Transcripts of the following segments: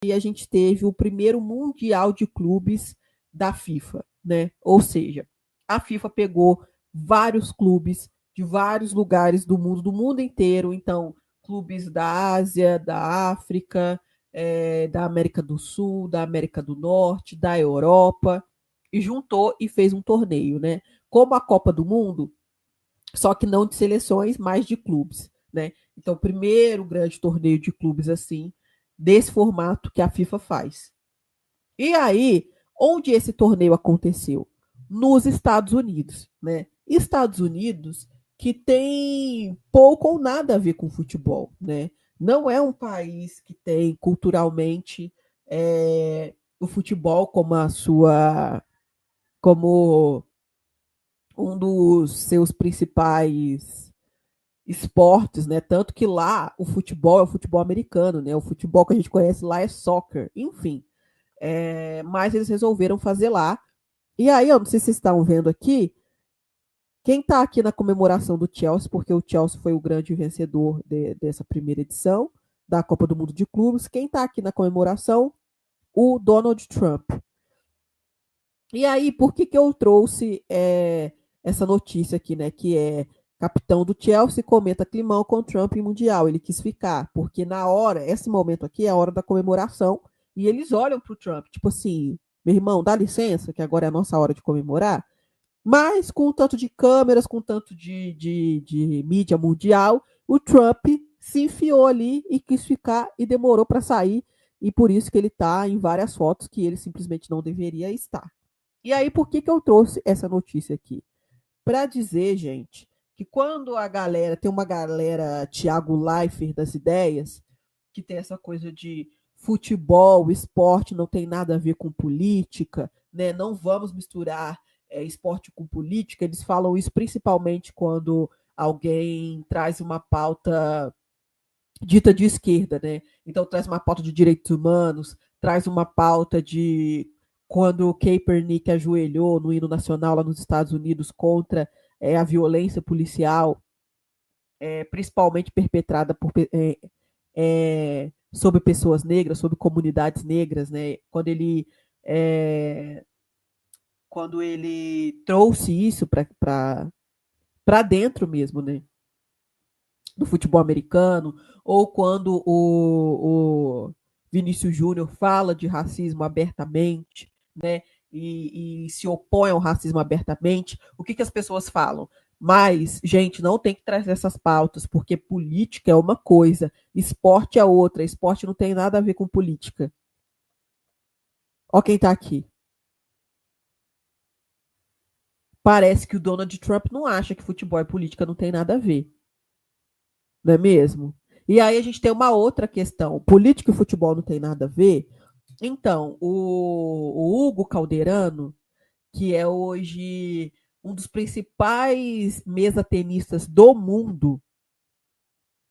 a gente teve o primeiro Mundial de Clubes da FIFA, né? Ou seja, a FIFA pegou vários clubes de vários lugares do mundo inteiro, então clubes da Ásia, da África, da América do Sul, da América do Norte, da Europa, e juntou e fez um torneio, né? Como a Copa do Mundo, só que não de seleções, mas de clubes, né? Então, o primeiro grande torneio de clubes assim, desse formato que a FIFA faz. E aí, onde esse torneio aconteceu? Nos Estados Unidos, né? Estados Unidos que tem pouco ou nada a ver com futebol, né? Não é um país que tem culturalmente o futebol como a sua, como um dos seus principais esportes, né? Tanto que lá o futebol é o futebol americano, né? O futebol que a gente conhece lá é soccer, enfim. Mas eles resolveram fazer lá. E aí, eu não sei se vocês estão vendo aqui, quem está aqui na comemoração do Chelsea, porque o Chelsea foi o grande vencedor dessa primeira edição da Copa do Mundo de Clubes, quem está aqui na comemoração? O Donald Trump. E aí, por que eu trouxe essa notícia aqui, né? Que é capitão do Chelsea comenta climão com Trump em Mundial. Ele quis ficar, porque na hora, esse momento aqui é a hora da comemoração, e eles olham pro Trump, tipo assim, meu irmão, dá licença, que agora é a nossa hora de comemorar. Mas com tanto de câmeras, com tanto de mídia mundial, o Trump se enfiou ali e quis ficar e demorou para sair. E por isso que ele está em várias fotos que ele simplesmente não deveria estar. E aí, por que eu trouxe essa notícia aqui? Para dizer, gente, que quando a galera, tem uma galera Thiago Leifert das ideias, que tem essa coisa de futebol, esporte não tem nada a ver com política, né? Não vamos misturar esporte com política. Eles falam isso principalmente quando alguém traz uma pauta dita de esquerda, né? Então traz uma pauta de direitos humanos, traz uma pauta de quando o Kaepernick ajoelhou no hino nacional lá nos Estados Unidos contra a violência policial, principalmente perpetrada sobre pessoas negras, sobre comunidades negras, né? É, quando ele trouxe isso para dentro mesmo, né? Do futebol americano, ou quando o Vinícius Júnior fala de racismo abertamente, né? E se opõe ao racismo abertamente, o que as pessoas falam? Mas, gente, não tem que trazer essas pautas, porque política é uma coisa, esporte é outra. Esporte não tem nada a ver com política. Ó quem tá aqui. Parece que o Donald Trump não acha que futebol e política não tem nada a ver, não é mesmo? E aí a gente tem uma outra questão. Política e futebol não tem nada a ver. Então, o Hugo Calderano, que é hoje um dos principais mesa-tenistas do mundo,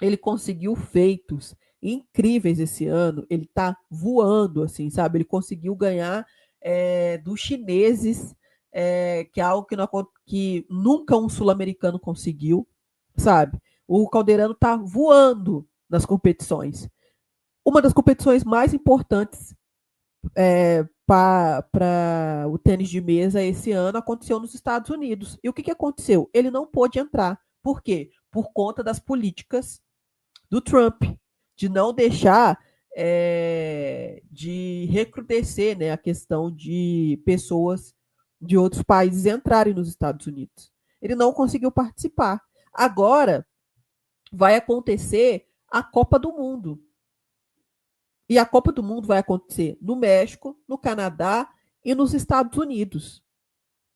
ele conseguiu feitos incríveis esse ano. Ele tá voando, assim, sabe? Ele conseguiu ganhar dos chineses, que é algo que nunca um sul-americano conseguiu, sabe? O Calderano tá voando nas competições. Uma das competições mais importantes para o tênis de mesa esse ano aconteceu nos Estados Unidos. E o que aconteceu? Ele não pôde entrar. Por quê? Por conta das políticas do Trump, de não deixar de recrudescer, né, a questão de pessoas de outros países entrarem nos Estados Unidos. Ele não conseguiu participar. Agora vai acontecer a Copa do Mundo. E a Copa do Mundo vai acontecer no México, no Canadá e nos Estados Unidos.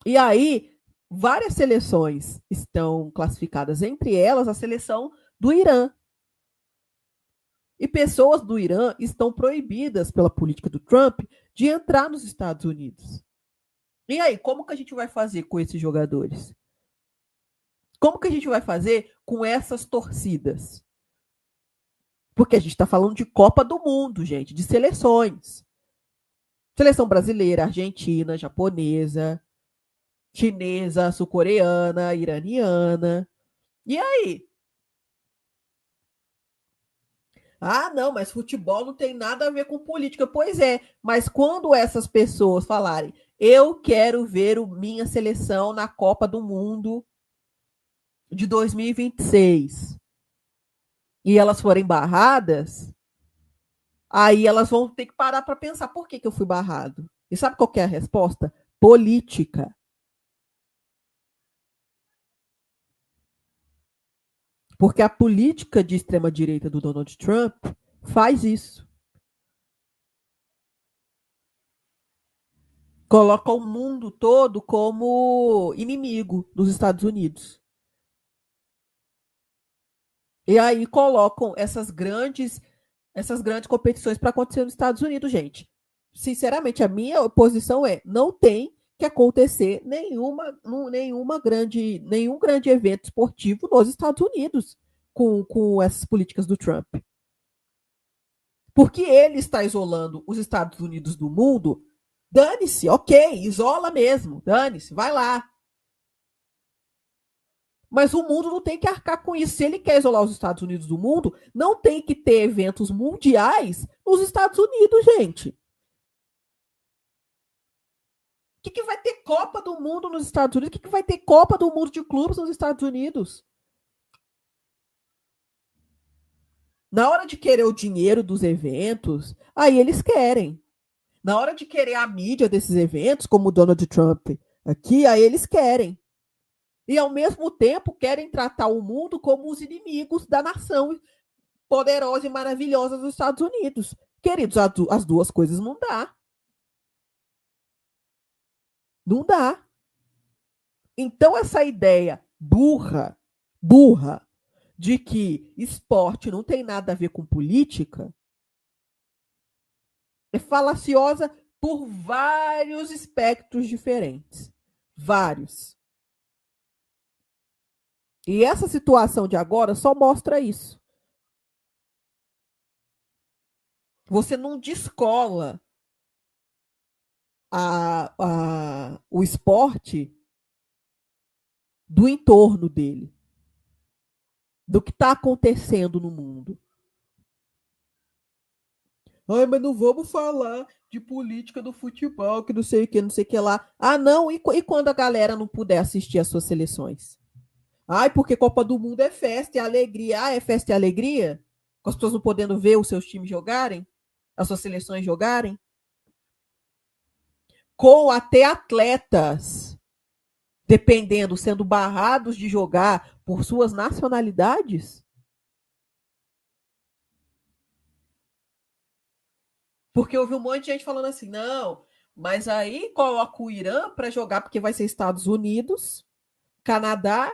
E aí, várias seleções estão classificadas, entre elas a seleção do Irã. E pessoas do Irã estão proibidas pela política do Trump de entrar nos Estados Unidos. E aí, como que a gente vai fazer com esses jogadores? Como que a gente vai fazer com essas torcidas? Porque a gente está falando de Copa do Mundo, gente, de seleções. Seleção brasileira, argentina, japonesa, chinesa, sul-coreana, iraniana. E aí? Ah, não, mas futebol não tem nada a ver com política. Pois é, mas quando essas pessoas falarem, eu quero ver minha seleção na Copa do Mundo de 2026 e elas forem barradas, aí elas vão ter que parar para pensar por que eu fui barrado. E sabe qual que é a resposta? Política. Porque a política de extrema-direita do Donald Trump faz isso. Coloca o mundo todo como inimigo dos Estados Unidos. E aí colocam essas grandes competições para acontecer nos Estados Unidos, gente. Sinceramente, a minha posição é: não tem que acontecer nenhum grande evento esportivo nos Estados Unidos com essas políticas do Trump. Porque ele está isolando os Estados Unidos do mundo. Dane-se, ok, isola mesmo, dane-se, vai lá. Mas o mundo não tem que arcar com isso. Se ele quer isolar os Estados Unidos do mundo, não tem que ter eventos mundiais nos Estados Unidos, gente. Que vai ter Copa do Mundo nos Estados Unidos? O que vai ter Copa do Mundo de clubes nos Estados Unidos? Na hora de querer o dinheiro dos eventos, aí eles querem. Na hora de querer a mídia desses eventos, como o Donald Trump aqui, aí eles querem. E ao mesmo tempo querem tratar o mundo como os inimigos da nação poderosa e maravilhosa dos Estados Unidos. Queridos, as duas coisas não dá. Não dá. Então essa ideia burra, de que esporte não tem nada a ver com política é falaciosa por vários espectros diferentes. Vários. E essa situação de agora só mostra isso. Você não descola o esporte do entorno dele, do que está acontecendo no mundo. Ai, mas não vamos falar de política do futebol, que não sei o que, não sei o que lá. Ah, não, e quando a galera não puder assistir às suas seleções? Ai, porque Copa do Mundo é festa e alegria. Ah, é festa e alegria? Com as pessoas não podendo ver os seus times jogarem? As suas seleções jogarem? Com até atletas, dependendo, sendo barrados de jogar por suas nacionalidades? Porque eu vi um monte de gente falando assim, não, mas aí coloca o Irã para jogar porque vai ser Estados Unidos, Canadá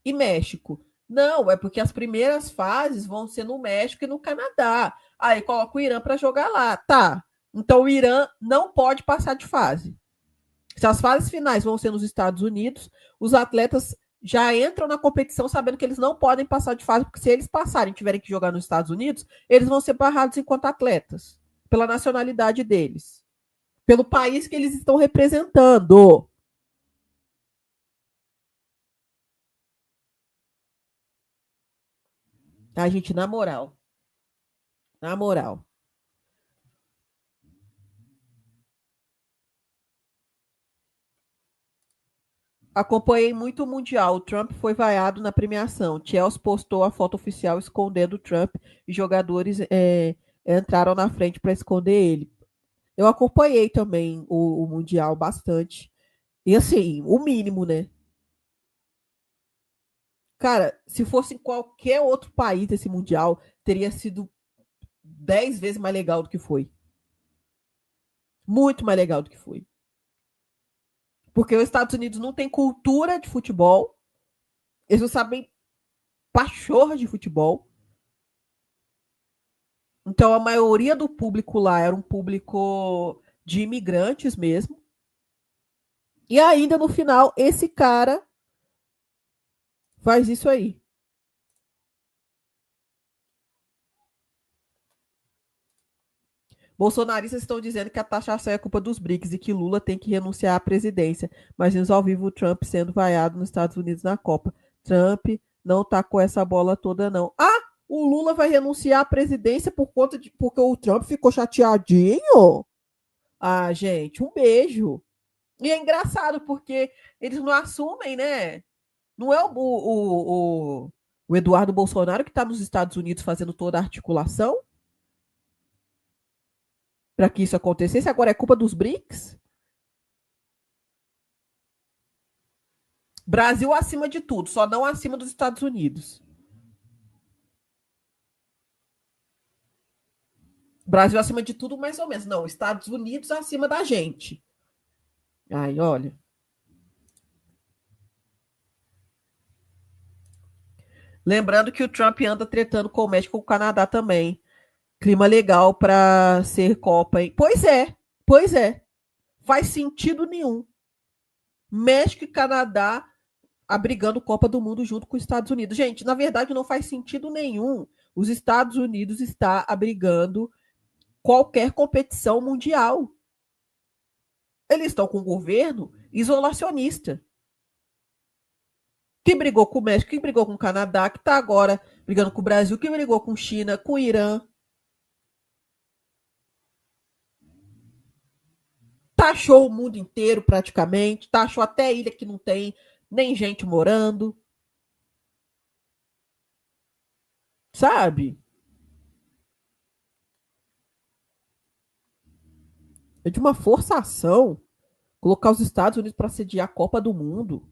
e México. Não, é porque as primeiras fases vão ser no México e no Canadá. Aí coloca o Irã para jogar lá. Tá. Então o Irã não pode passar de fase. Se as fases finais vão ser nos Estados Unidos, os atletas já entram na competição sabendo que eles não podem passar de fase, porque se eles passarem e tiverem que jogar nos Estados Unidos, eles vão ser barrados enquanto atletas, pela nacionalidade deles, pelo país que eles estão representando. Tá, gente? Na moral. Na moral. Acompanhei muito o Mundial. O Trump foi vaiado na premiação. Chelsea postou a foto oficial escondendo o Trump e jogadores entraram na frente para esconder ele. Eu acompanhei também o Mundial bastante. E assim, o mínimo, né? Cara, se fosse em qualquer outro país esse Mundial, teria sido 10 vezes mais legal do que foi. Muito mais legal do que foi. Porque os Estados Unidos não tem cultura de futebol, eles não sabem pachorra de futebol. Então a maioria do público lá era um público de imigrantes mesmo. E ainda no final, esse cara faz isso aí. Bolsonaristas estão dizendo que a taxação é culpa dos BRICS e que Lula tem que renunciar à presidência. Mas ao vivo o Trump sendo vaiado nos Estados Unidos na Copa. Trump não tá com essa bola toda, não. Ah! O Lula vai renunciar à presidência por conta de porque o Trump ficou chateadinho? Ah, gente, um beijo. E é engraçado porque eles não assumem, né? Não é o Eduardo Bolsonaro que está nos Estados Unidos fazendo toda a articulação para que isso acontecesse. Agora é culpa dos BRICS? Brasil acima de tudo, só não acima dos Estados Unidos. Brasil acima de tudo, mais ou menos. Não, Estados Unidos acima da gente. Ai, olha. Lembrando que o Trump anda tretando com o México e com o Canadá também. Clima legal para ser Copa, hein? Pois é, pois é. Faz sentido nenhum. México e Canadá abrigando Copa do Mundo junto com os Estados Unidos. Gente, na verdade não faz sentido nenhum. Os Estados Unidos está abrigando qualquer competição mundial. Eles estão com um governo isolacionista. Que brigou com o México, que brigou com o Canadá, que está agora brigando com o Brasil, que brigou com China, com o Irã. Taxou o mundo inteiro praticamente, taxou até ilha que não tem nem gente morando, sabe? É de uma forçação colocar os Estados Unidos para sediar a Copa do Mundo.